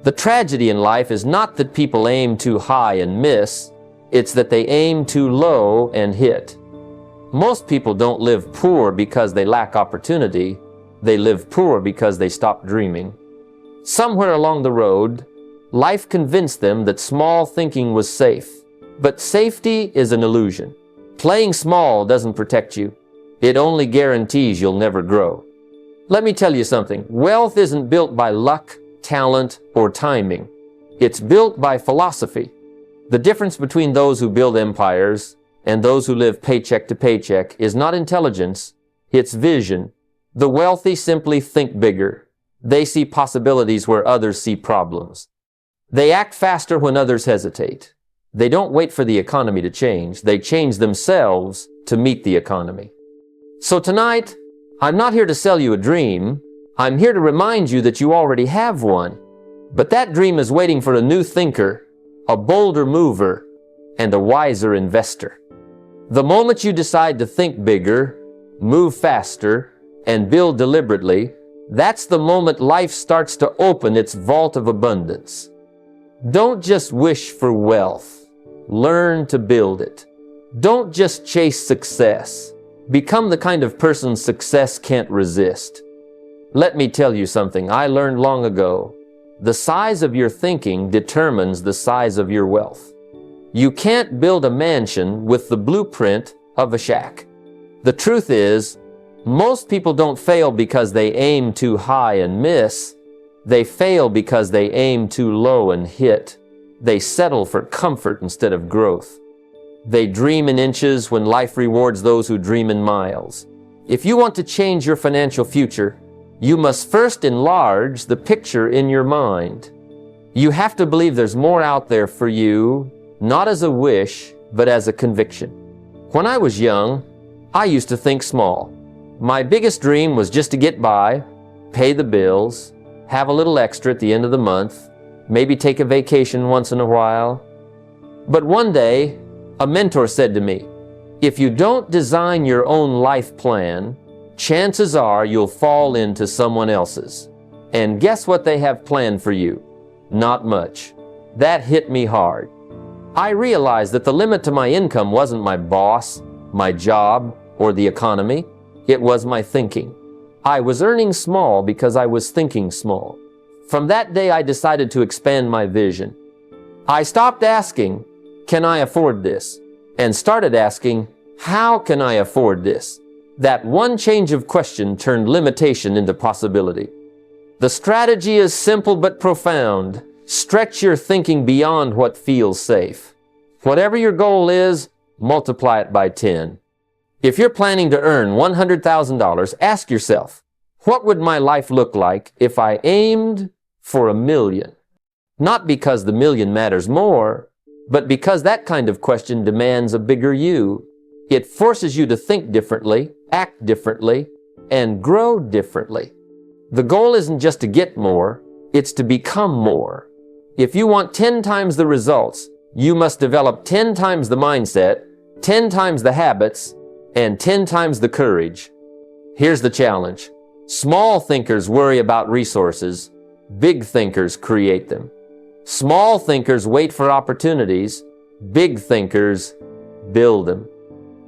The tragedy in life is not that people aim too high and miss, it's that they aim too low and hit. Most people don't live poor because they lack opportunity. They live poor because they stop dreaming. Somewhere along the road, life convinced them that small thinking was safe. But safety is an illusion. Playing small doesn't protect you. It only guarantees you'll never grow. Let me tell you something. Wealth isn't built by luck, talent, or timing. It's built by philosophy. The difference between those who build empires and those who live paycheck to paycheck is not intelligence, it's vision. The wealthy simply think bigger. They see possibilities where others see problems. They act faster when others hesitate. They don't wait for the economy to change. They change themselves to meet the economy. So tonight, I'm not here to sell you a dream. I'm here to remind you that you already have one. But that dream is waiting for a new thinker, a bolder mover, and a wiser investor. The moment you decide to think bigger, move faster, and build deliberately, that's the moment life starts to open its vault of abundance. Don't just wish for wealth. Learn to build it. Don't just chase success. Become the kind of person success can't resist. Let me tell you something I learned long ago. The size of your thinking determines the size of your wealth. You can't build a mansion with the blueprint of a shack. The truth is, most people don't fail because they aim too high and miss. They fail because they aim too low and hit. They settle for comfort instead of growth. They dream in inches when life rewards those who dream in miles. If you want to change your financial future, you must first enlarge the picture in your mind. You have to believe there's more out there for you, not as a wish, but as a conviction. When I was young, I used to think small. My biggest dream was just to get by, pay the bills, have a little extra at the end of the month, maybe take a vacation once in a while. But one day, a mentor said to me, if you don't design your own life plan, chances are you'll fall into someone else's. And guess what they have planned for you? Not much. That hit me hard. I realized that the limit to my income wasn't my boss, my job, or the economy. It was my thinking. I was earning small because I was thinking small. From that day, I decided to expand my vision. I stopped asking, can I afford this? And started asking, how can I afford this? That one change of question turned limitation into possibility. The strategy is simple but profound. Stretch your thinking beyond what feels safe. Whatever your goal is, multiply it by 10. If you're planning to earn $100,000, ask yourself, what would my life look like if I aimed for $1 million? Not because the million matters more, but because that kind of question demands a bigger you. It forces you to think differently, act differently, and grow differently. The goal isn't just to get more, it's to become more. If you want 10 times the results, you must develop 10 times the mindset, 10 times the habits, and 10 times the courage. Here's the challenge. Small thinkers worry about resources. Big thinkers create them. Small thinkers wait for opportunities. Big thinkers build them.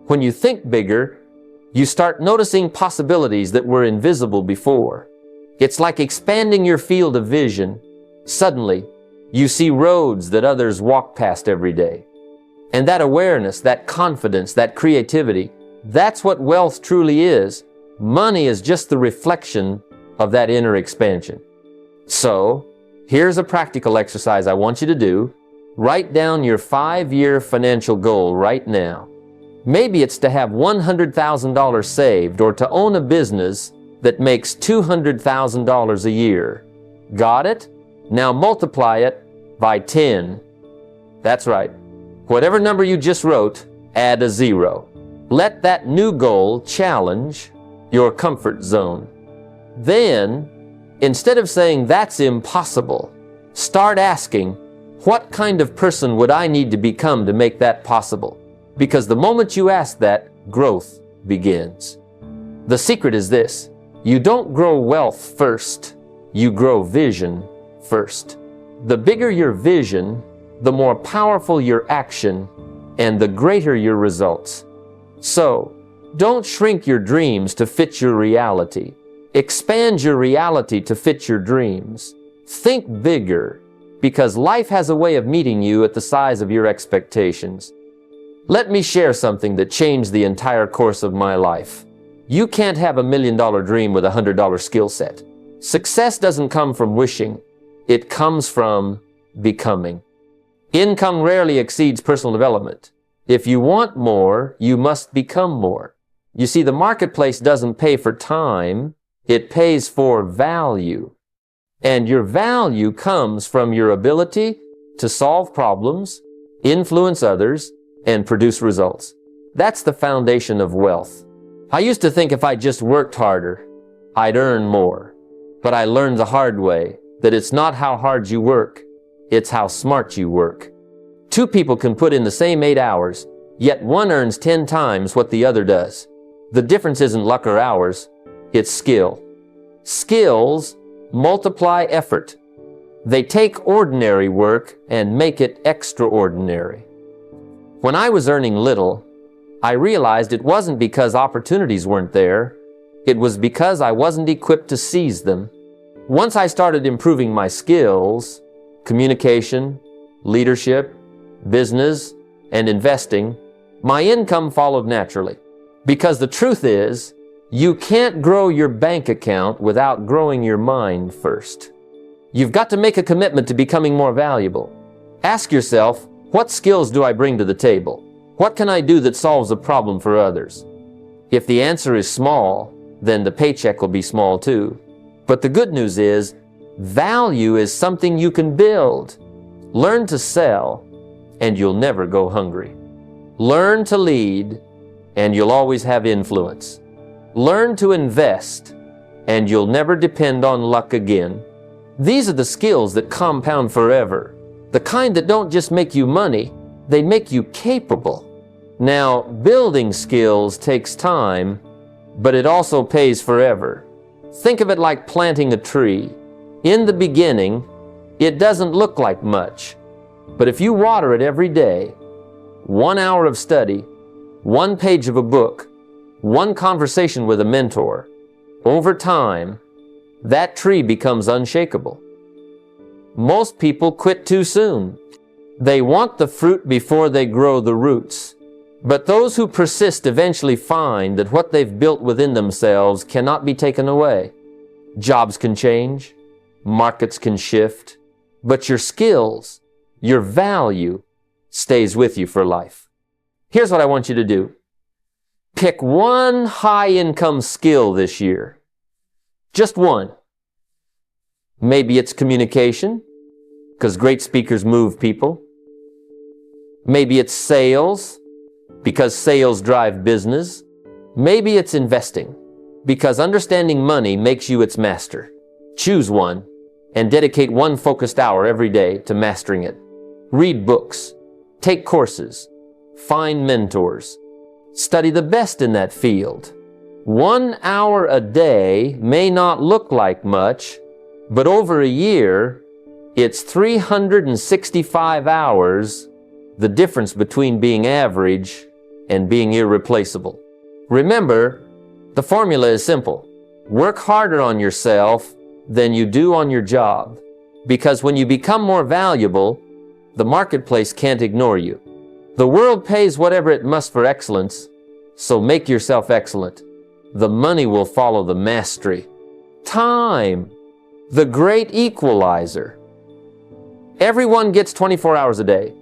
When you think bigger, you start noticing possibilities that were invisible before. It's like expanding your field of vision. Suddenly, you see roads that others walk past every day. And that awareness, that confidence, that creativity, that's what wealth truly is. Money is just the reflection of that inner expansion. So, here's a practical exercise I want you to do. Write down your 5-year financial goal right now. Maybe it's to have $100,000 saved or to own a business that makes $200,000 a year. Got it? Now multiply it by 10. That's right. Whatever number you just wrote, add a 0. Let that new goal challenge your comfort zone. Then, instead of saying that's impossible, start asking, what kind of person would I need to become to make that possible? Because the moment you ask that, growth begins. The secret is this: you don't grow wealth first, you grow vision first. The bigger your vision, the more powerful your action, and the greater your results. So, don't shrink your dreams to fit your reality. Expand your reality to fit your dreams. Think bigger, because life has a way of meeting you at the size of your expectations. Let me share something that changed the entire course of my life. You can't have $1 million dream with a $100 skill set. Success doesn't come from wishing. It comes from becoming. Income rarely exceeds personal development. If you want more, you must become more. You see, the marketplace doesn't pay for time, it pays for value. And your value comes from your ability to solve problems, influence others, and produce results. That's the foundation of wealth. I used to think if I just worked harder, I'd earn more. But I learned the hard way that it's not how hard you work, it's how smart you work. Two people can put in the same 8 hours, yet one earns 10 times what the other does. The difference isn't luck or hours, it's skill. Skills multiply effort. They take ordinary work and make it extraordinary. When I was earning little, I realized it wasn't because opportunities weren't there, it was because I wasn't equipped to seize them. Once I started improving my skills, communication, leadership, business, and investing, my income followed naturally. Because the truth is, you can't grow your bank account without growing your mind first. You've got to make a commitment to becoming more valuable. Ask yourself, what skills do I bring to the table? What can I do that solves a problem for others? If the answer is small, then the paycheck will be small too. But the good news is, value is something you can build. Learn to sell, and you'll never go hungry. Learn to lead, and you'll always have influence. Learn to invest, and you'll never depend on luck again. These are the skills that compound forever. The kind that don't just make you money, they make you capable. Now, building skills takes time, but it also pays forever. Think of it like planting a tree. In the beginning, it doesn't look like much, but if you water it every day, 1 hour of study, 1 page of a book, 1 conversation with a mentor, over time, that tree becomes unshakable. Most people quit too soon. They want the fruit before they grow the roots. But those who persist eventually find that what they've built within themselves cannot be taken away. Jobs can change, markets can shift, but your skills, your value, stays with you for life. Here's what I want you to do. Pick 1 high-income skill this year. Just 1. Maybe it's communication, because great speakers move people. Maybe it's sales, because sales drive business. Maybe it's investing, because understanding money makes you its master. Choose one and dedicate 1 focused hour every day to mastering it. Read books, take courses, find mentors, study the best in that field. 1 hour a day may not look like much, but over a year, it's 365 hours, the difference between being average and being irreplaceable. Remember, the formula is simple. Work harder on yourself than you do on your job, because when you become more valuable, the marketplace can't ignore you. The world pays whatever it must for excellence, so make yourself excellent. The money will follow the mastery. Time, the great equalizer. Everyone gets 24 hours a day,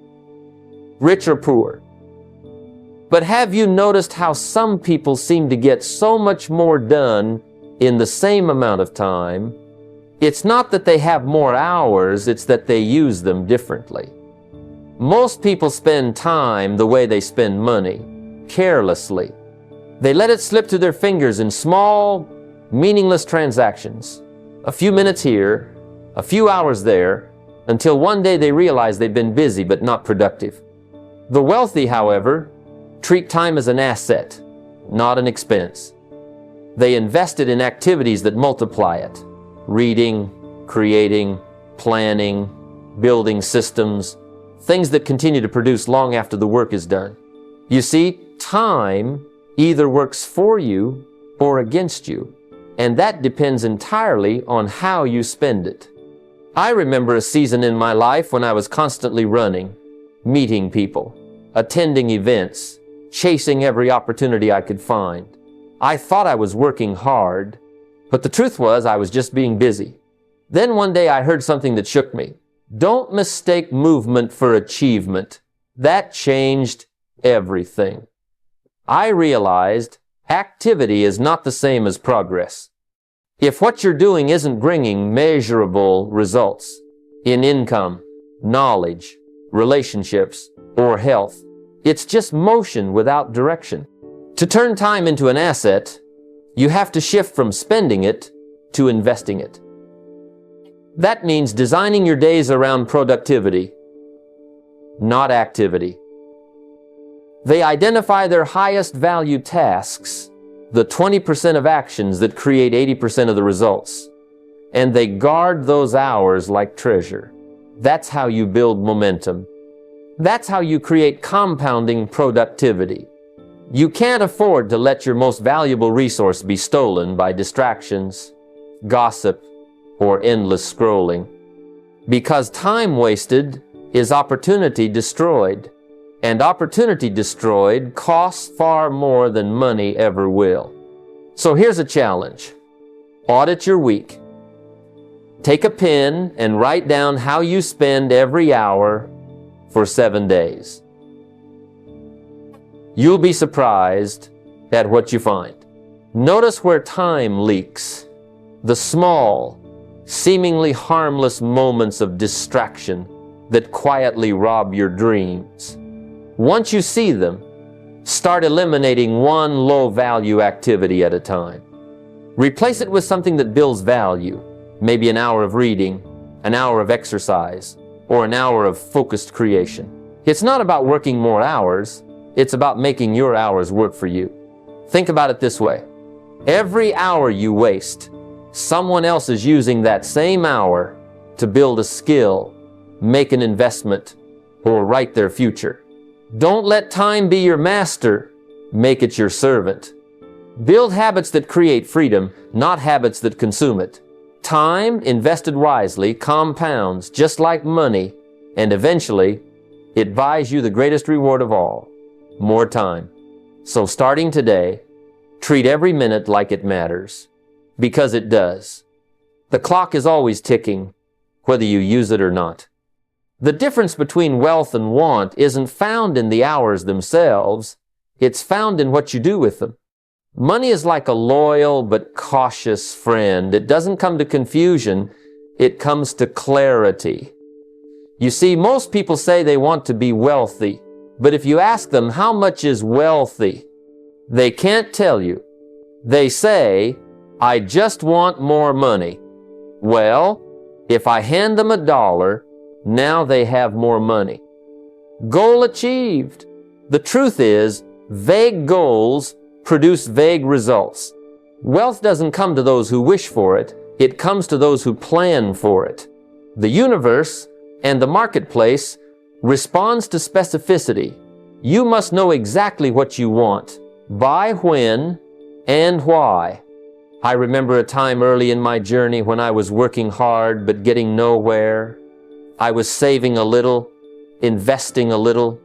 rich or poor. But have you noticed how some people seem to get so much more done in the same amount of time? It's not that they have more hours, it's that they use them differently. Most people spend time the way they spend money, carelessly. They let it slip through their fingers in small, meaningless transactions. A few minutes here, a few hours there, until one day they realize they've been busy but not productive. The wealthy, however, treat time as an asset, not an expense. They invest it in activities that multiply it. Reading, creating, planning, building systems, things that continue to produce long after the work is done. You see, time either works for you or against you, and that depends entirely on how you spend it. I remember a season in my life when I was constantly running, meeting people, attending events, chasing every opportunity I could find. I thought I was working hard, but the truth was I was just being busy. Then one day I heard something that shook me. Don't mistake movement for achievement. That changed everything. I realized activity is not the same as progress. If what you're doing isn't bringing measurable results in income, knowledge, relationships, or health, it's just motion without direction. To turn time into an asset, you have to shift from spending it to investing it. That means designing your days around productivity, not activity. They identify their highest value tasks, the 20% of actions that create 80% of the results, and they guard those hours like treasure. That's how you build momentum. That's how you create compounding productivity. You can't afford to let your most valuable resource be stolen by distractions, gossip, or endless scrolling. Because time wasted is opportunity destroyed, and opportunity destroyed costs far more than money ever will. So here's a challenge. Audit your week. Take a pen and write down how you spend every hour for 7 days. You'll be surprised at what you find. Notice where time leaks, the small, seemingly harmless moments of distraction that quietly rob your dreams. Once you see them, start eliminating one low-value activity at a time. Replace it with something that builds value, maybe an hour of reading, an hour of exercise, or an hour of focused creation. It's not about working more hours, it's about making your hours work for you. Think about it this way. Every hour you waste, someone else is using that same hour to build a skill, make an investment, or write their future. Don't let time be your master, make it your servant. Build habits that create freedom, not habits that consume it. Time invested wisely compounds just like money, and eventually it buys you the greatest reward of all, more time. So starting today, treat every minute like it matters, because it does. The clock is always ticking, whether you use it or not. The difference between wealth and want isn't found in the hours themselves, it's found in what you do with them. Money is like a loyal but cautious friend. It doesn't come to confusion, it comes to clarity. You see, most people say they want to be wealthy, but if you ask them how much is wealthy, they can't tell you. They say, I just want more money. Well, if I hand them $1, now they have more money. Goal achieved. The truth is, vague goals produce vague results. Wealth doesn't come to those who wish for it, it comes to those who plan for it. The universe and the marketplace responds to specificity. You must know exactly what you want, by when, and why. I remember a time early in my journey when I was working hard but getting nowhere. I was saving a little, investing a little,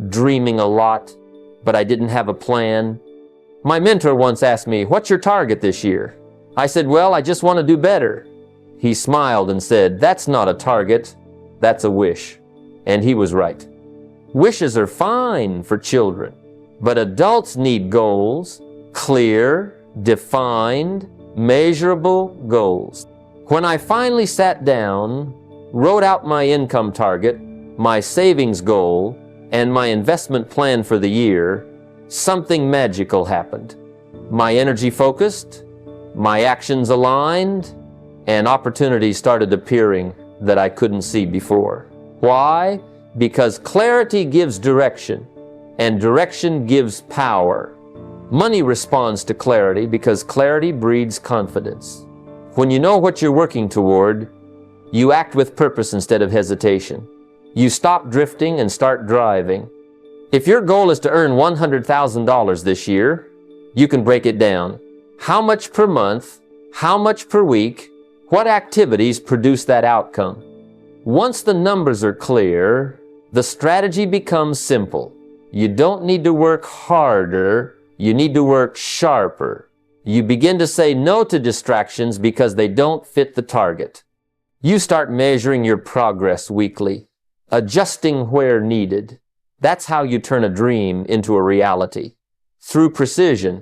dreaming a lot, but I didn't have a plan. My mentor once asked me, "What's your target this year?" I said, "Well, I just want to do better." He smiled and said, "That's not a target, that's a wish." And he was right. Wishes are fine for children, but adults need goals, clear, defined, measurable goals. When I finally sat down, wrote out my income target, my savings goal, and my investment plan for the year, something magical happened. My energy focused, my actions aligned, and opportunities started appearing that I couldn't see before. Why? Because clarity gives direction, and direction gives power. Money responds to clarity because clarity breeds confidence. When you know what you're working toward, You act with purpose instead of hesitation. You stop drifting and start driving. If your goal is to earn $100,000 this year, you can break it down. How much per month? How much per week? What activities produce that outcome? Once the numbers are clear, the strategy becomes simple. You don't need to work harder, you need to work sharper. You begin to say no to distractions because they don't fit the target. You start measuring your progress weekly, adjusting where needed. That's how you turn a dream into a reality. Through precision.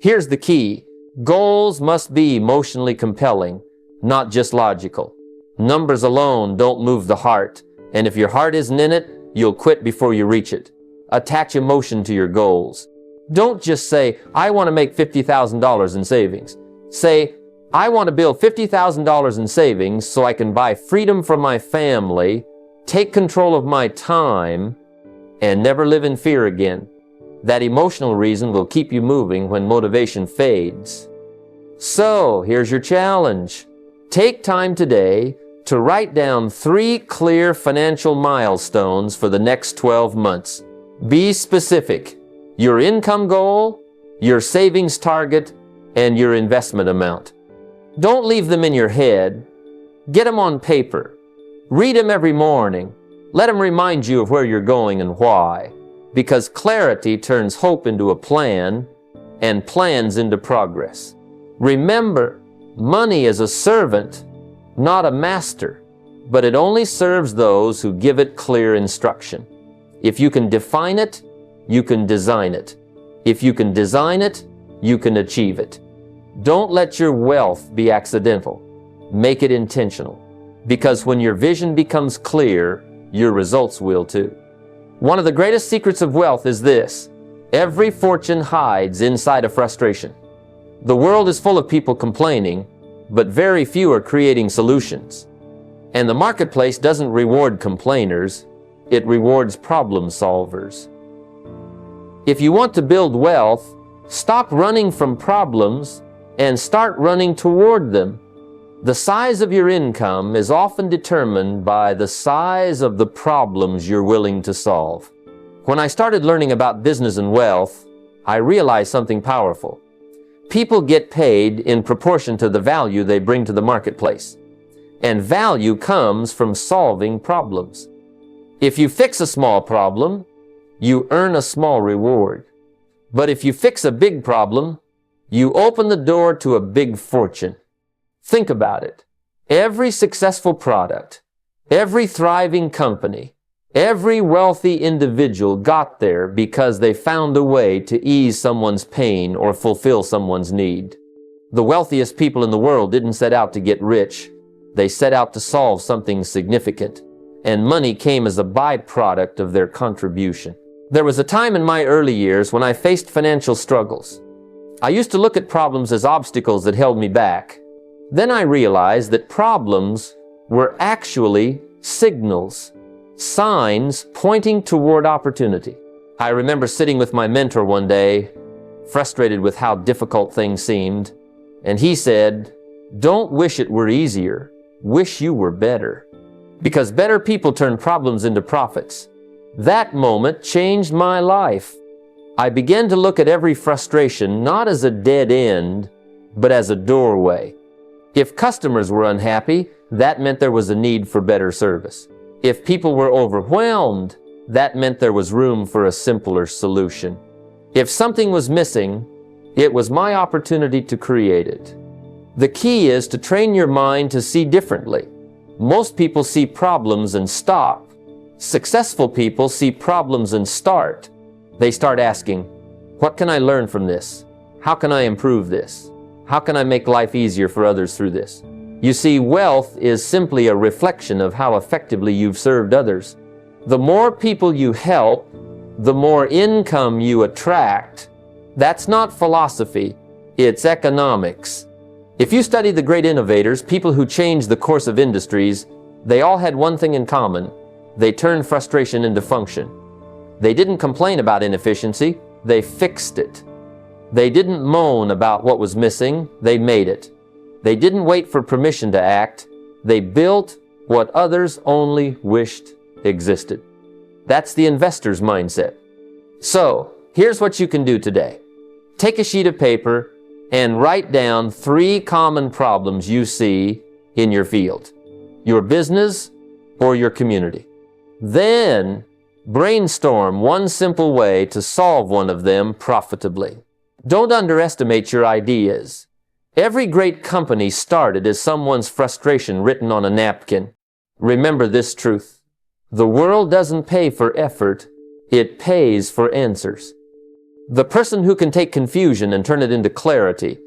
Here's the key. Goals must be emotionally compelling, not just logical. Numbers alone don't move the heart, and if your heart isn't in it, you'll quit before you reach it. Attach emotion to your goals. Don't just say, I want to make $50,000 in savings. Say, I want to build $50,000 in savings so I can buy freedom from my family, take control of my time, and never live in fear again. That emotional reason will keep you moving when motivation fades. So, here's your challenge. Take time today to write down 3 clear financial milestones for the next 12 months. Be specific. Your income goal, your savings target, and your investment amount. Don't leave them in your head. Get them on paper. Read them every morning. Let them remind you of where you're going and why. Because clarity turns hope into a plan, and plans into progress. Remember, money is a servant, not a master, but it only serves those who give it clear instruction. If you can define it, you can design it. If you can design it, you can achieve it. Don't let your wealth be accidental. Make it intentional. Because when your vision becomes clear, your results will too. One of the greatest secrets of wealth is this: every fortune hides inside a frustration. The world is full of people complaining, but very few are creating solutions. And the marketplace doesn't reward complainers, it rewards problem solvers. If you want to build wealth, stop running from problems and start running toward them. The size of your income is often determined by the size of the problems you're willing to solve. When I started learning about business and wealth, I realized something powerful. People get paid in proportion to the value they bring to the marketplace. And value comes from solving problems. If you fix a small problem, you earn a small reward. But if you fix a big problem, you open the door to a big fortune. Think about it. Every successful product, every thriving company, every wealthy individual got there because they found a way to ease someone's pain or fulfill someone's need. The wealthiest people in the world didn't set out to get rich. They set out to solve something significant, and money came as a byproduct of their contribution. There was a time in my early years when I faced financial struggles. I used to look at problems as obstacles that held me back. Then I realized that problems were actually signals, signs pointing toward opportunity. I remember sitting with my mentor one day, frustrated with how difficult things seemed, and he said, "Don't wish it were easier, wish you were better." Because better people turn problems into profits. That moment changed my life. I began to look at every frustration not as a dead end, but as a doorway. If customers were unhappy, that meant there was a need for better service. If people were overwhelmed, that meant there was room for a simpler solution. If something was missing, it was my opportunity to create it. The key is to train your mind to see differently. Most people see problems and stop. Successful people see problems and start. They start asking, what can I learn from this? How can I improve this? How can I make life easier for others through this? You see, wealth is simply a reflection of how effectively you've served others. The more people you help, the more income you attract. That's not philosophy, it's economics. If you study the great innovators, people who changed the course of industries, they all had one thing in common. They turned frustration into function. They didn't complain about inefficiency, they fixed it. They didn't moan about what was missing, they made it. They didn't wait for permission to act, they built what others only wished existed. That's the investor's mindset. So, here's what you can do today. Take a sheet of paper and write down 3 common problems you see in your field, your business, or your community. Then, brainstorm one simple way to solve one of them profitably. Don't underestimate your ideas. Every great company started as someone's frustration written on a napkin. Remember this truth. The world doesn't pay for effort, it pays for answers. The person who can take confusion and turn it into clarity,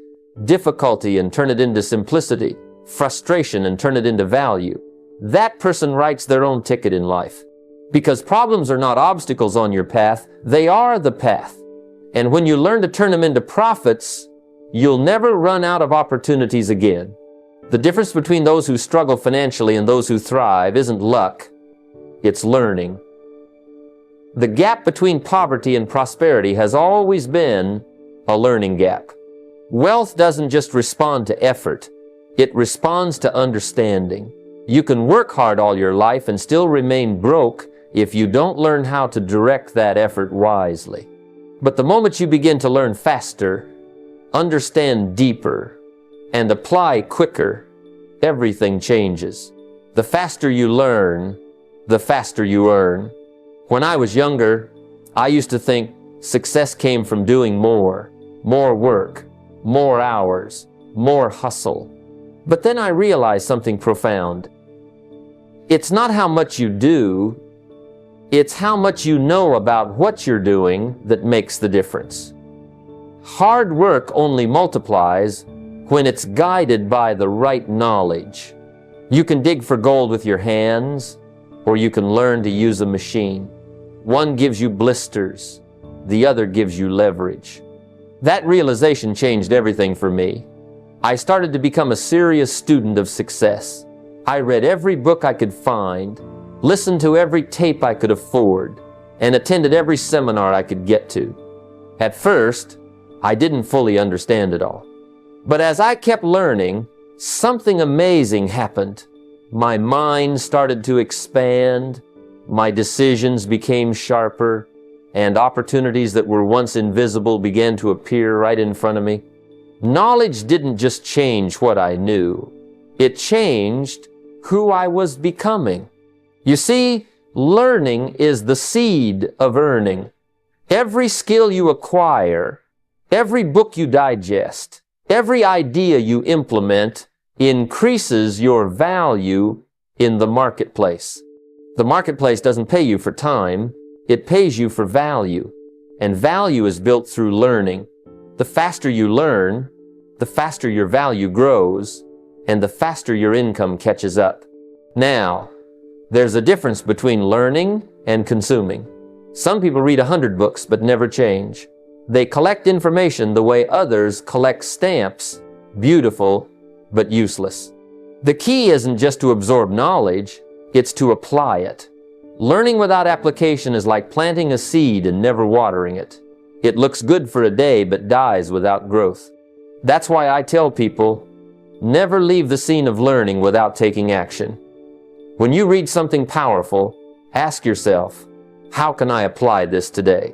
difficulty and turn it into simplicity, frustration and turn it into value, that person writes their own ticket in life. Because problems are not obstacles on your path, they are the path. And when you learn to turn them into profits, you'll never run out of opportunities again. The difference between those who struggle financially and those who thrive isn't luck, it's learning. The gap between poverty and prosperity has always been a learning gap. Wealth doesn't just respond to effort, it responds to understanding. You can work hard all your life and still remain broke if you don't learn how to direct that effort wisely. But the moment you begin to learn faster, understand deeper, and apply quicker, everything changes. The faster you learn, the faster you earn. When I was younger, I used to think success came from doing more work, more hours, more hustle. But then I realized something profound. It's not how much you do, it's how much you know about what you're doing that makes the difference. Hard work only multiplies when it's guided by the right knowledge. You can dig for gold with your hands, or you can learn to use a machine. One gives you blisters, the other gives you leverage. That realization changed everything for me. I started to become a serious student of success. I read every book I could find, listened to every tape I could afford, and attended every seminar I could get to. At first, I didn't fully understand it all. But as I kept learning, something amazing happened. My mind started to expand, my decisions became sharper, and opportunities that were once invisible began to appear right in front of me. Knowledge didn't just change what I knew, it changed who I was becoming. You see, learning is the seed of earning. Every skill you acquire, every book you digest, every idea you implement increases your value in the marketplace. The marketplace doesn't pay you for time, it pays you for value. And value is built through learning. The faster you learn, the faster your value grows, and the faster your income catches up. Now, there's a difference between learning and consuming. Some people read 100 books but never change. They collect information the way others collect stamps, beautiful but useless. The key isn't just to absorb knowledge, it's to apply it. Learning without application is like planting a seed and never watering it. It looks good for a day but dies without growth. That's why I tell people, never leave the scene of learning without taking action. When you read something powerful, ask yourself, how can I apply this today?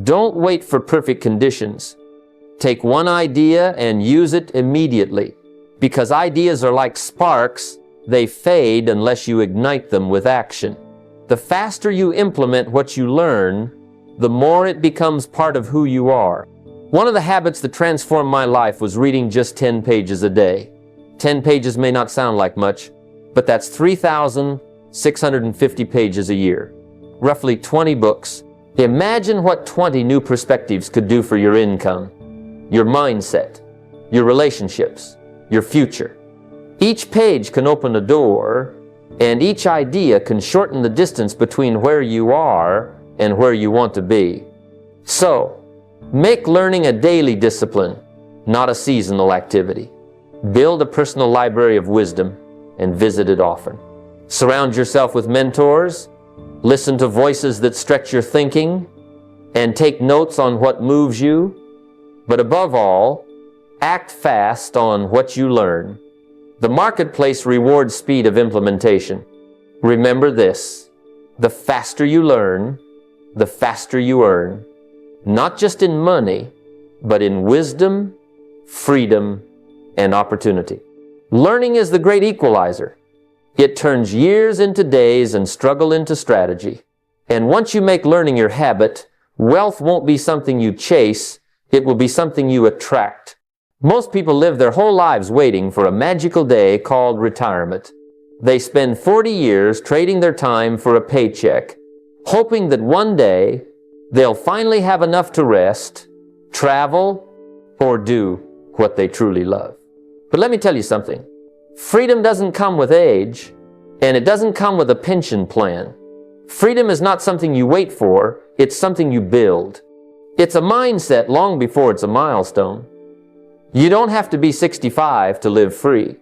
Don't wait for perfect conditions. Take one idea and use it immediately. Because ideas are like sparks, they fade unless you ignite them with action. The faster you implement what you learn, the more it becomes part of who you are. One of the habits that transformed my life was reading just 10 pages a day. 10 pages may not sound like much, but that's 3,650 pages a year. Roughly 20 books. Imagine what 20 new perspectives could do for your income, your mindset, your relationships, your future. Each page can open a door, and each idea can shorten the distance between where you are and where you want to be. So, make learning a daily discipline, not a seasonal activity. Build a personal library of wisdom and visit it often. Surround yourself with mentors, listen to voices that stretch your thinking, and take notes on what moves you. But above all, act fast on what you learn. The marketplace rewards speed of implementation. Remember this: the faster you learn, the faster you earn, not just in money, but in wisdom, freedom, and opportunity. Learning is the great equalizer. It turns years into days and struggle into strategy. And once you make learning your habit, wealth won't be something you chase, it will be something you attract. Most people live their whole lives waiting for a magical day called retirement. They spend 40 years trading their time for a paycheck, hoping that one day they'll finally have enough to rest, travel, or do what they truly love. But let me tell you something. Freedom doesn't come with age, and it doesn't come with a pension plan. Freedom is not something you wait for, it's something you build. It's a mindset long before it's a milestone. You don't have to be 65 to live free.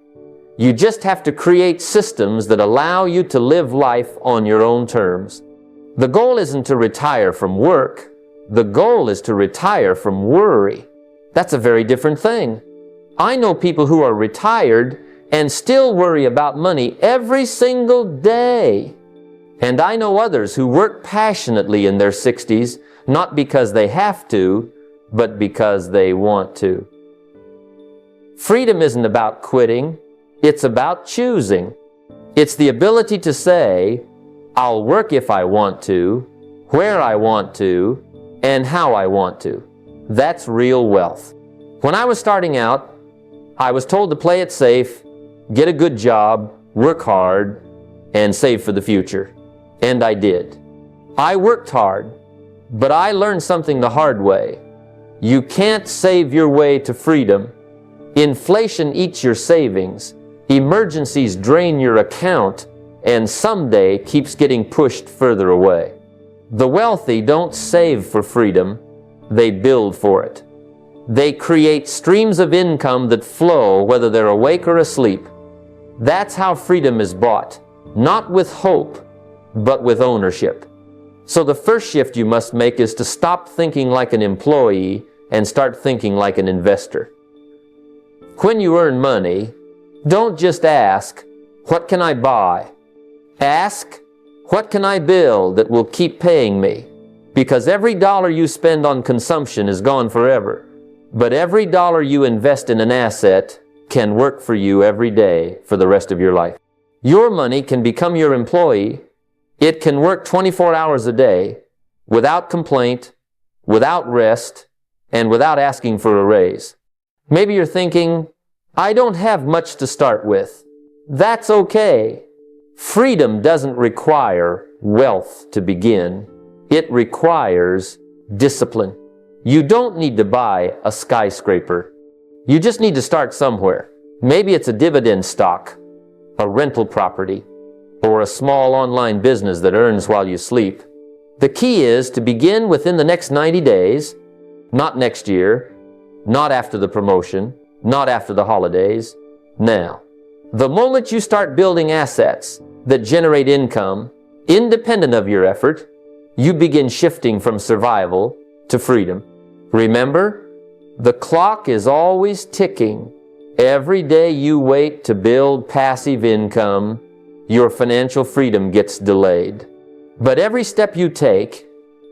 You just have to create systems that allow you to live life on your own terms. The goal isn't to retire from work. The goal is to retire from worry. That's a very different thing. I know people who are retired and still worry about money every single day. And I know others who work passionately in their 60s, not because they have to, but because they want to. Freedom isn't about quitting, it's about choosing. It's the ability to say, I'll work if I want to, where I want to, and how I want to. That's real wealth. When I was starting out, I was told to play it safe, get a good job, work hard, and save for the future. And I did. I worked hard, but I learned something the hard way. You can't save your way to freedom. Inflation eats your savings, emergencies drain your account, and someday keeps getting pushed further away. The wealthy don't save for freedom, they build for it. They create streams of income that flow whether they're awake or asleep. That's how freedom is bought, not with hope, but with ownership. So the first shift you must make is to stop thinking like an employee and start thinking like an investor. When you earn money, don't just ask, what can I buy? Ask, what can I build that will keep paying me? Because every dollar you spend on consumption is gone forever. But every dollar you invest in an asset can work for you every day for the rest of your life. Your money can become your employee. It can work 24 hours a day without complaint, without rest, and without asking for a raise. Maybe you're thinking, I don't have much to start with. That's okay. Freedom doesn't require wealth to begin. It requires discipline. You don't need to buy a skyscraper. You just need to start somewhere. Maybe it's a dividend stock, a rental property, or a small online business that earns while you sleep. The key is to begin within the next 90 days, not next year, not after the promotion, not after the holidays, now. The moment you start building assets that generate income, independent of your effort, you begin shifting from survival to freedom. Remember, the clock is always ticking. Every day you wait to build passive income, your financial freedom gets delayed. But every step you take,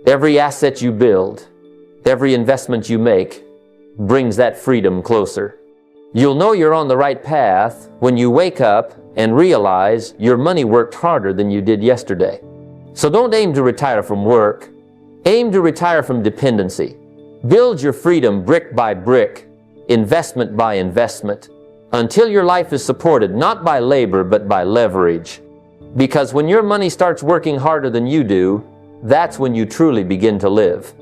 every asset you build, every investment you make, brings that freedom closer. You'll know you're on the right path when you wake up and realize your money worked harder than you did yesterday. So don't aim to retire from work. Aim to retire from dependency. Build your freedom brick by brick, investment by investment, until your life is supported not by labor but by leverage. Because when your money starts working harder than you do, that's when you truly begin to live.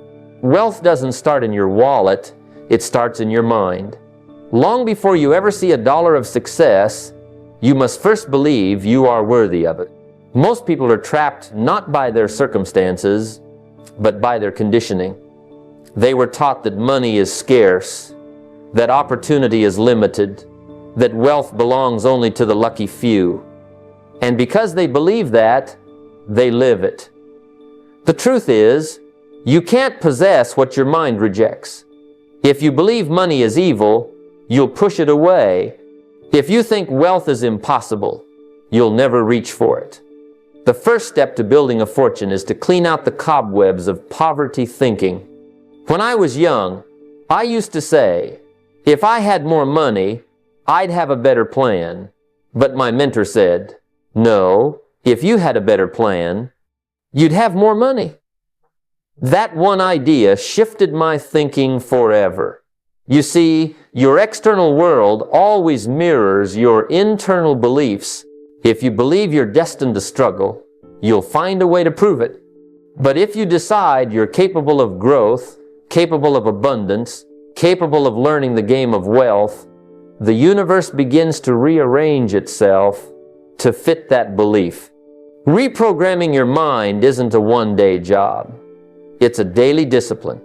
Wealth doesn't start in your wallet, it starts in your mind. Long before you ever see a dollar of success, you must first believe you are worthy of it. Most people are trapped not by their circumstances, but by their conditioning. They were taught that money is scarce, that opportunity is limited, that wealth belongs only to the lucky few. And because they believe that, they live it. The truth is, you can't possess what your mind rejects. If you believe money is evil, you'll push it away, If you think wealth is impossible, you'll never reach for it. The first step to building a fortune is to clean out the cobwebs of poverty thinking. When I was young, I used to say, if I had more money, I'd have a better plan. But my mentor said, no, if you had a better plan, you'd have more money. That one idea shifted my thinking forever. You see, your external world always mirrors your internal beliefs. If you believe you're destined to struggle, you'll find a way to prove it. But if you decide you're capable of growth, capable of abundance, capable of learning the game of wealth, the universe begins to rearrange itself to fit that belief. Reprogramming your mind isn't a one-day job. It's a daily discipline.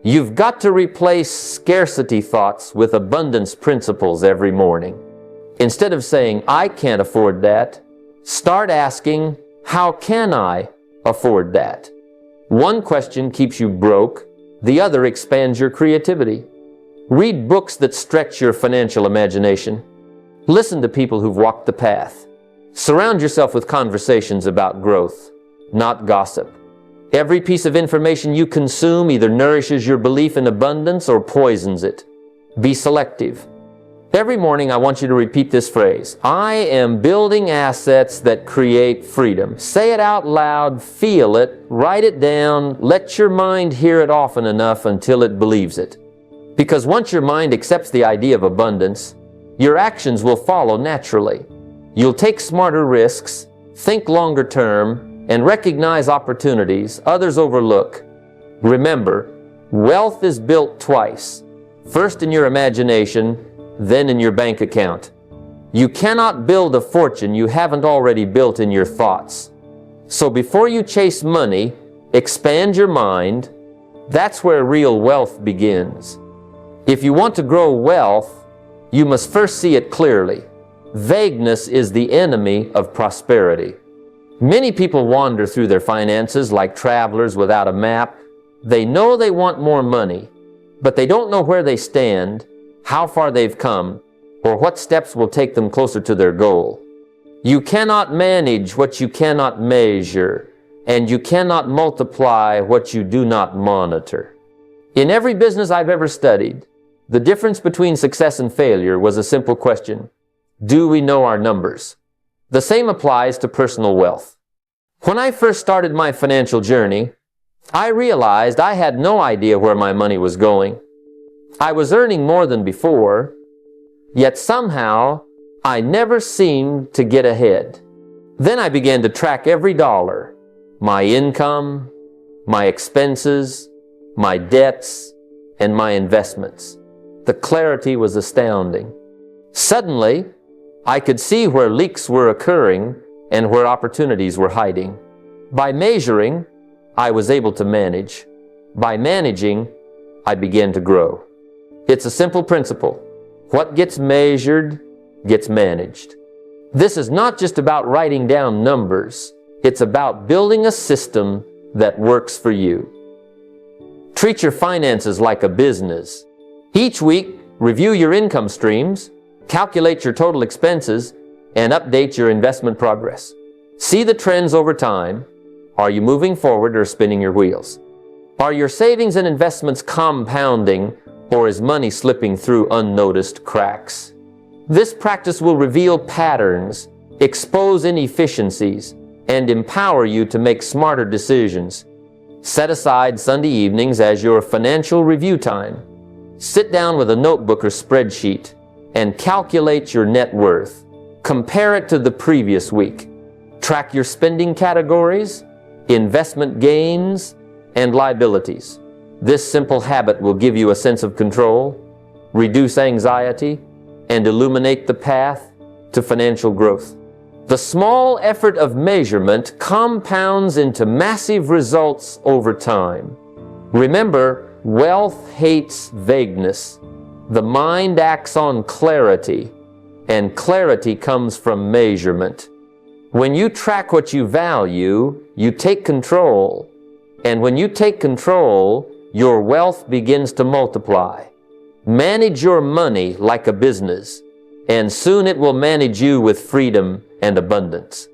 You've got to replace scarcity thoughts with abundance principles every morning. Instead of saying, I can't afford that, start asking, how can I afford that? One question keeps you broke, the other expands your creativity. Read books that stretch your financial imagination. Listen to people who've walked the path. Surround yourself with conversations about growth, not gossip. Every piece of information you consume either nourishes your belief in abundance or poisons it. Be selective. Every morning I want you to repeat this phrase, I am building assets that create freedom. Say it out loud, feel it, write it down, let your mind hear it often enough until it believes it. Because once your mind accepts the idea of abundance, your actions will follow naturally. You'll take smarter risks, think longer term, and recognize opportunities others overlook. Remember, wealth is built twice. First in your imagination, then in your bank account. You cannot build a fortune you haven't already built in your thoughts. So before you chase money, expand your mind. That's where real wealth begins. If you want to grow wealth, you must first see it clearly. Vagueness is the enemy of prosperity. Many people wander through their finances like travelers without a map. They know they want more money, but they don't know where they stand, how far they've come, or what steps will take them closer to their goal. You cannot manage what you cannot measure, and you cannot multiply what you do not monitor. In every business I've ever studied, the difference between success and failure was a simple question. Do we know our numbers? The same applies to personal wealth. When I first started my financial journey, I realized I had no idea where my money was going. I was earning more than before, yet somehow I never seemed to get ahead. Then I began to track every dollar, my income, my expenses, my debts, and my investments. The clarity was astounding. Suddenly, I could see where leaks were occurring and where opportunities were hiding. By measuring, I was able to manage. By managing, I began to grow. It's a simple principle. What gets measured gets managed. This is not just about writing down numbers. It's about building a system that works for you. Treat your finances like a business. Each week, review your income streams, calculate your total expenses, and update your investment progress. See the trends over time. Are you moving forward or spinning your wheels? Are your savings and investments compounding, or is money slipping through unnoticed cracks? This practice will reveal patterns, expose inefficiencies, and empower you to make smarter decisions. Set aside Sunday evenings as your financial review time. Sit down with a notebook or spreadsheet and calculate your net worth. Compare it to the previous week. Track your spending categories, investment gains, and liabilities. This simple habit will give you a sense of control, reduce anxiety, and illuminate the path to financial growth. The small effort of measurement compounds into massive results over time. Remember, wealth hates vagueness. The mind acts on clarity, and clarity comes from measurement. When you track what you value, you take control. And when you take control, your wealth begins to multiply. Manage your money like a business. and soon it will manage you with freedom and abundance.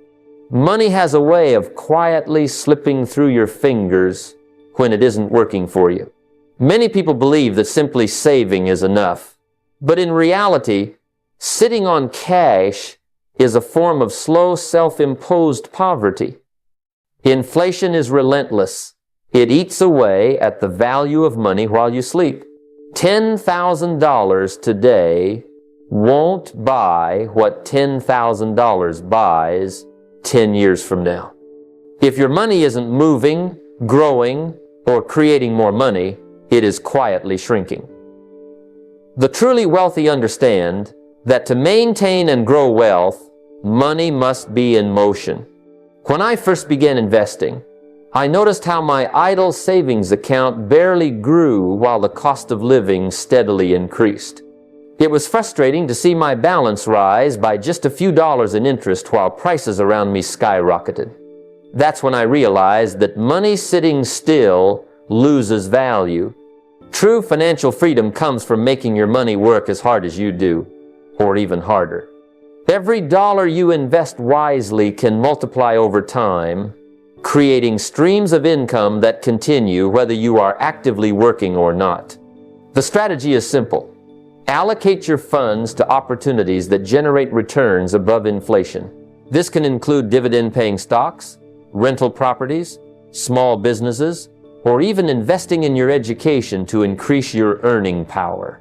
Money has a way of quietly slipping through your fingers when it isn't working for you. Many people believe that simply saving is enough, but in reality, sitting on cash is a form of slow, self-imposed poverty. Inflation is relentless. It eats away at the value of money while you sleep. $10,000 today won't buy what $10,000 buys 10 years from now. If your money isn't moving, growing, or creating more money, it is quietly shrinking. The truly wealthy understand that to maintain and grow wealth, money must be in motion. When I first began investing, I noticed how my idle savings account barely grew while the cost of living steadily increased. It was frustrating to see my balance rise by just a few dollars in interest while prices around me skyrocketed. That's when I realized that money sitting still loses value. True financial freedom comes from making your money work as hard as you do, or even harder. Every dollar you invest wisely can multiply over time, creating streams of income that continue whether you are actively working or not. The strategy is simple. Allocate your funds to opportunities that generate returns above inflation. This can include dividend-paying stocks, rental properties, small businesses, or even investing in your education to increase your earning power.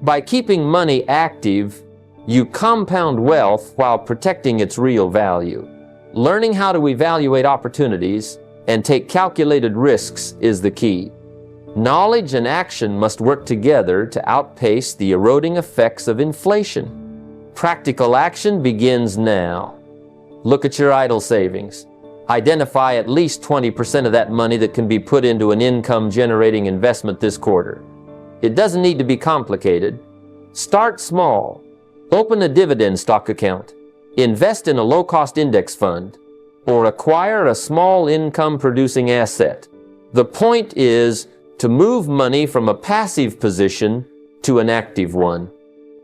By keeping money active, you compound wealth while protecting its real value. Learning how to evaluate opportunities and take calculated risks is the key. Knowledge and action must work together to outpace the eroding effects of inflation. Practical action begins now. Look at your idle savings. Identify at least 20% of that money that can be put into an income-generating investment this quarter. It doesn't need to be complicated. Start small. Open a dividend stock account. Invest in a low-cost index fund, or acquire a small income-producing asset. The point is to move money from a passive position to an active one.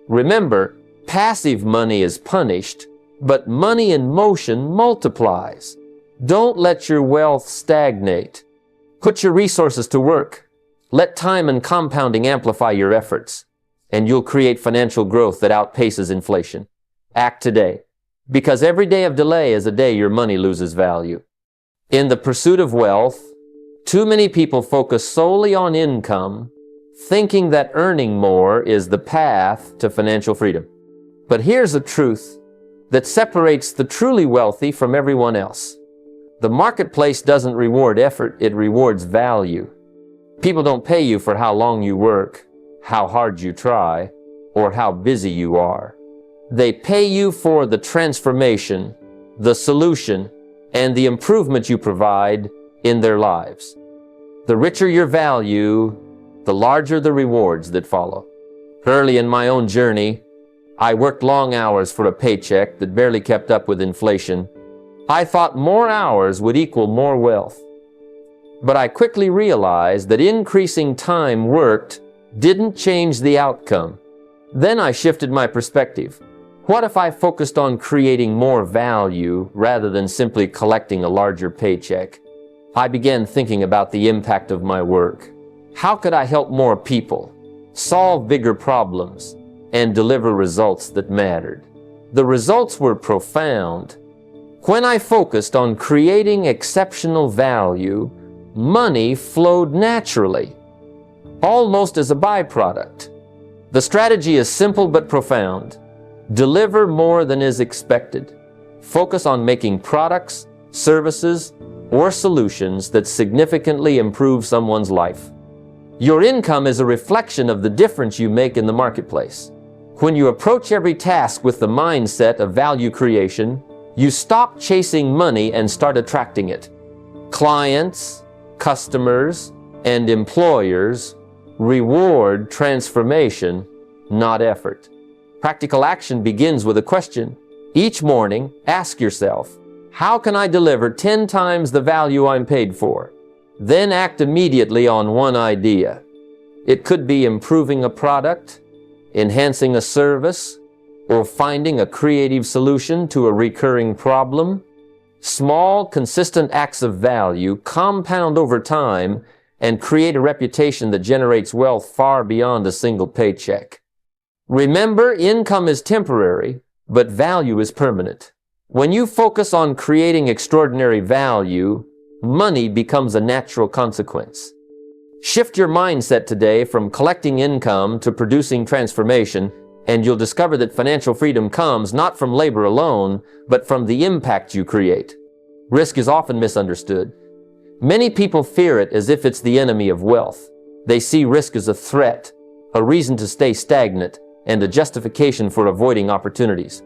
Remember, passive money is punished, but money in motion multiplies. Don't let your wealth stagnate. Put your resources to work. Let time and compounding amplify your efforts, and you'll create financial growth that outpaces inflation. Act today, because every day of delay is a day your money loses value. In the pursuit of wealth, too many people focus solely on income, thinking that earning more is the path to financial freedom. But here's a truth that separates the truly wealthy from everyone else. The marketplace doesn't reward effort, it rewards value. People don't pay you for how long you work, how hard you try, or how busy you are. They pay you for the transformation, the solution, and the improvement you provide in their lives. The richer your value, the larger the rewards that follow. Early in my own journey, I worked long hours for a paycheck that barely kept up with inflation. I thought more hours would equal more wealth. But I quickly realized that increasing time worked didn't change the outcome. Then I shifted my perspective. What if I focused on creating more value rather than simply collecting a larger paycheck? I began thinking about the impact of my work. How could I help more people, solve bigger problems, and deliver results that mattered? The results were profound. When I focused on creating exceptional value, money flowed naturally, almost as a byproduct. The strategy is simple but profound. Deliver more than is expected. Focus on making products, services, or solutions that significantly improve someone's life. Your income is a reflection of the difference you make in the marketplace. When you approach every task with the mindset of value creation, you stop chasing money and start attracting it. Clients, customers, and employers reward transformation, not effort. Practical action begins with a question. Each morning, ask yourself, how can I deliver 10 times the value I'm paid for? Then act immediately on one idea. It could be improving a product, enhancing a service, or finding a creative solution to a recurring problem. Small, consistent acts of value compound over time and create a reputation that generates wealth far beyond a single paycheck. Remember, income is temporary, but value is permanent. When you focus on creating extraordinary value, money becomes a natural consequence. Shift your mindset today from collecting income to producing transformation, and you'll discover that financial freedom comes not from labor alone, but from the impact you create. Risk is often misunderstood. Many people fear it as if it's the enemy of wealth. They see risk as a threat, a reason to stay stagnant, and a justification for avoiding opportunities.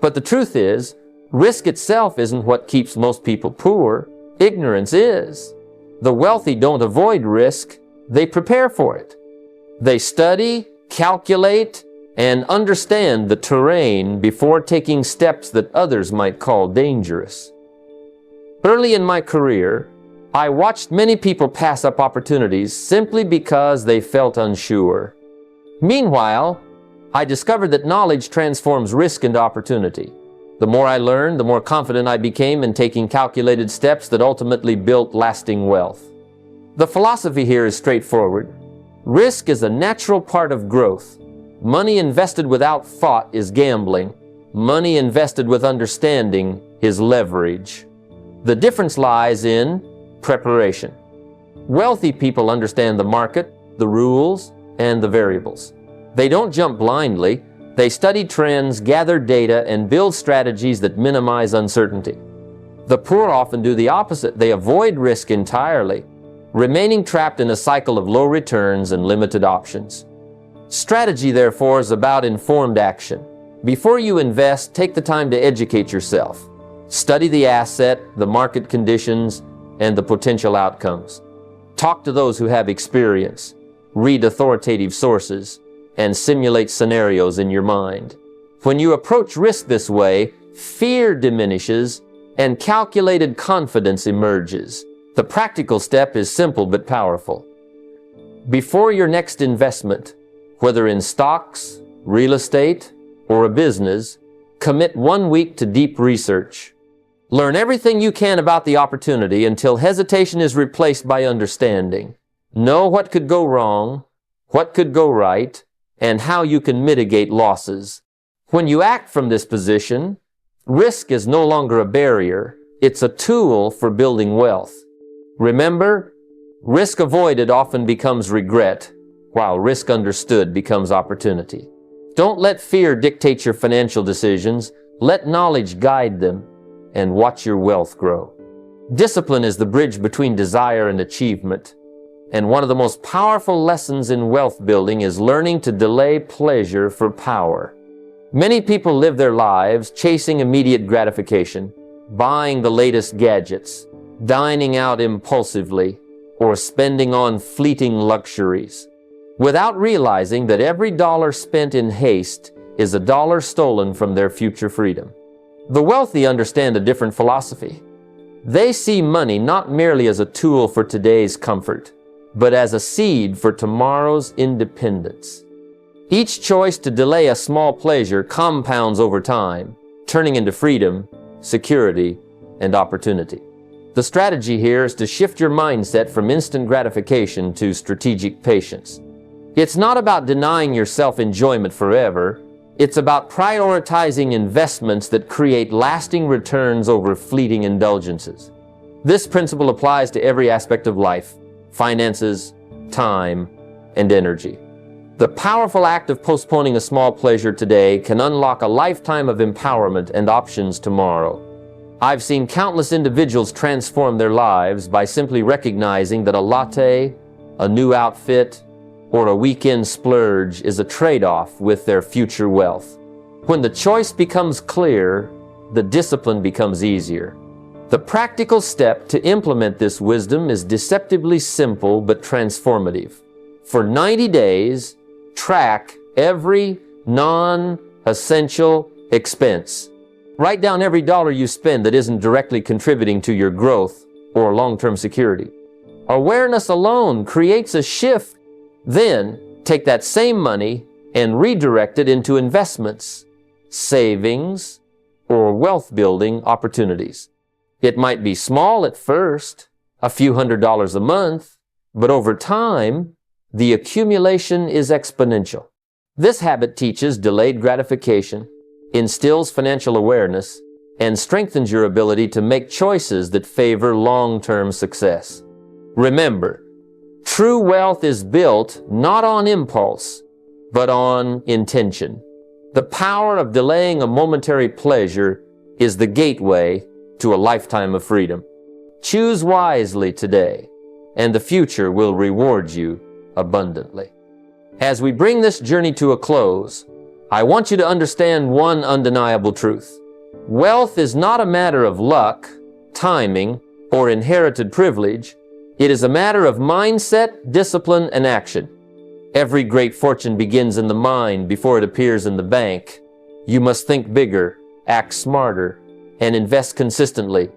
But the truth is, risk itself isn't what keeps most people poor. Ignorance is. The wealthy don't avoid risk, they prepare for it. They study, calculate, and understand the terrain before taking steps that others might call dangerous. Early in my career, I watched many people pass up opportunities simply because they felt unsure. Meanwhile, I discovered that knowledge transforms risk into opportunity. The more I learned, the more confident I became in taking calculated steps that ultimately built lasting wealth. The philosophy here is straightforward. Risk is a natural part of growth. Money invested without thought is gambling. Money invested with understanding is leverage. The difference lies in preparation. Wealthy people understand the market, the rules, and the variables. They don't jump blindly. They study trends, gather data, and build strategies that minimize uncertainty. The poor often do the opposite. They avoid risk entirely, remaining trapped in a cycle of low returns and limited options. Strategy, therefore, is about informed action. Before you invest, take the time to educate yourself. Study the asset, the market conditions, and the potential outcomes. Talk to those who have experience. Read authoritative sources, and simulate scenarios in your mind. When you approach risk this way, fear diminishes and calculated confidence emerges. The practical step is simple but powerful. Before your next investment, whether in stocks, real estate, or a business, commit 1 week to deep research. Learn everything you can about the opportunity until hesitation is replaced by understanding. Know what could go wrong, what could go right, and how you can mitigate losses. When you act from this position, risk is no longer a barrier. It's a tool for building wealth. Remember, risk avoided often becomes regret, while risk understood becomes opportunity. Don't let fear dictate your financial decisions. Let knowledge guide them, and watch your wealth grow. Discipline is the bridge between desire and achievement. And one of the most powerful lessons in wealth building is learning to delay pleasure for power. Many people live their lives chasing immediate gratification, buying the latest gadgets, dining out impulsively, or spending on fleeting luxuries, without realizing that every dollar spent in haste is a dollar stolen from their future freedom. The wealthy understand a different philosophy. They see money not merely as a tool for today's comfort, but as a seed for tomorrow's independence. Each choice to delay a small pleasure compounds over time, turning into freedom, security, and opportunity. The strategy here is to shift your mindset from instant gratification to strategic patience. It's not about denying yourself enjoyment forever. It's about prioritizing investments that create lasting returns over fleeting indulgences. This principle applies to every aspect of life: finances, time, and energy. The powerful act of postponing a small pleasure today can unlock a lifetime of empowerment and options tomorrow. I've seen countless individuals transform their lives by simply recognizing that a latte, a new outfit, or a weekend splurge is a trade-off with their future wealth. When the choice becomes clear, the discipline becomes easier. The practical step to implement this wisdom is deceptively simple but transformative. For 90 days, track every non-essential expense. Write down every dollar you spend that isn't directly contributing to your growth or long-term security. Awareness alone creates a shift. Then, take that same money and redirect it into investments, savings, or wealth building opportunities. It might be small at first, a few $100s a month, but over time, the accumulation is exponential. This habit teaches delayed gratification, instills financial awareness, and strengthens your ability to make choices that favor long-term success. Remember, true wealth is built not on impulse, but on intention. The power of delaying a momentary pleasure is the gateway to a lifetime of freedom. Choose wisely today, and the future will reward you abundantly. As we bring this journey to a close, I want you to understand one undeniable truth. Wealth is not a matter of luck, timing, or inherited privilege. It is a matter of mindset, discipline, and action. Every great fortune begins in the mind before it appears in the bank. You must think bigger, act smarter, and invest consistently,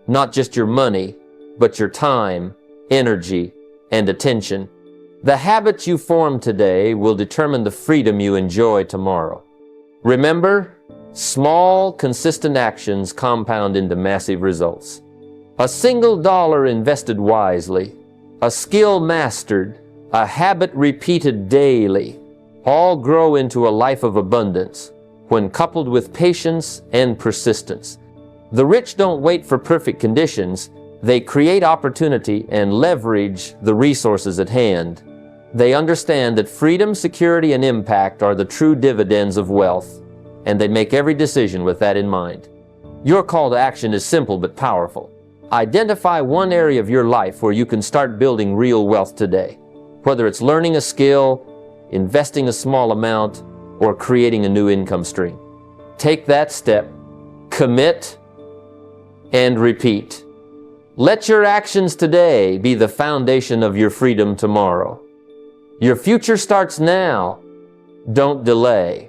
not just your money, but your time, energy, and attention. The habits you form today will determine the freedom you enjoy tomorrow. Remember, small, consistent actions compound into massive results. A single dollar invested wisely, a skill mastered, a habit repeated daily, all grow into a life of abundance when coupled with patience and persistence. The rich don't wait for perfect conditions. They create opportunity and leverage the resources at hand. They understand that freedom, security, and impact are the true dividends of wealth, and they make every decision with that in mind. Your call to action is simple but powerful. Identify one area of your life where you can start building real wealth today. Whether it's learning a skill, investing a small amount, or creating a new income stream. Take that step, commit, and repeat. Let your actions today be the foundation of your freedom tomorrow. Your future starts now. Don't delay.